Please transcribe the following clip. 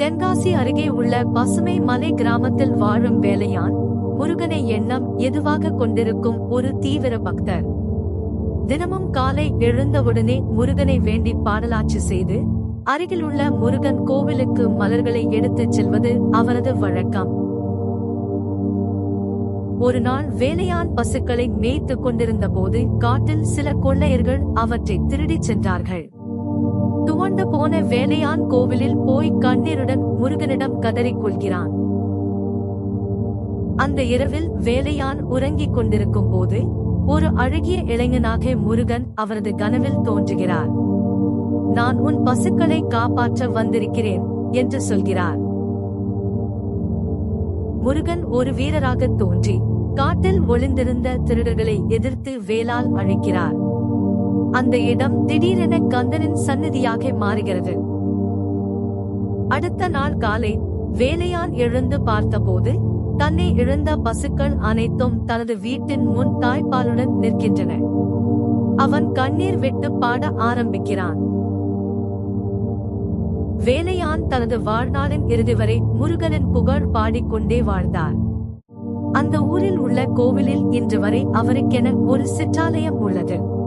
தென்காசி அருகே உள்ள பசுமை மலை கிராமத்தில் வாழும் வேலையான் முருகனை எண்ணம் எதுவாக கொண்டிருக்கும் ஒரு தீவிர பக்தர். தினமும் காலை எழுந்தவுடனே முருகனை வேண்டி பாடலாட்சி செய்து அருகிலுள்ள முருகன் கோவிலுக்கு மலர்களை எடுத்துச் செல்வது அவரது வழக்கம். ஒரு நாள் வேலையான் பசுக்களை மேய்த்துக் கொண்டிருந்த போது காட்டில் சில கொள்ளையர்கள் அவற்றை திருடிச் சென்றார்கள். துவண்டு போன வேலையான் கோவிலில் போய் கண்ணீருடன் முருகனிடம் கதறிக் கொள்கிறான். அந்த இரவில் வேலையான் உறங்கிக் கொண்டிருக்கும் போது ஒரு அழகிய இளைஞனாக முருகன் அவரது கனவில் தோன்றுகிறார். நான் உன் பசுக்களை காப்பாற்ற வந்திருக்கிறேன் என்று சொல்கிறார். முருகன் ஒரு வீரராக தோன்றி காட்டில் ஒளிந்திருந்த திருடர்களை எதிர்த்து வேலால் அழைக்கிறார். அந்த இடம் திடீரென கந்தனின் சந்நிதியாக மாறுகிறது. அடுத்த நாள் காலை வேலையான் எழுந்து பார்த்தபோது தன்னை இழந்த பசுக்கள் அனைத்தும் தனது வீட்டின் முன் தாய்ப்பாலுடன் நிற்கின்றன. அவன் கண்ணீர் விட்டு பாட ஆரம்பிக்கிறான். வேலையான் தனது வாழ்நாளின் இறுதி வரை முருகனின் புகழ் பாடிக்கொண்டே வாழ்ந்தார். அந்த ஊரில் உள்ள கோவிலில் இன்று வரை அவருக்கென ஒரு சிற்றாலயம் உள்ளது.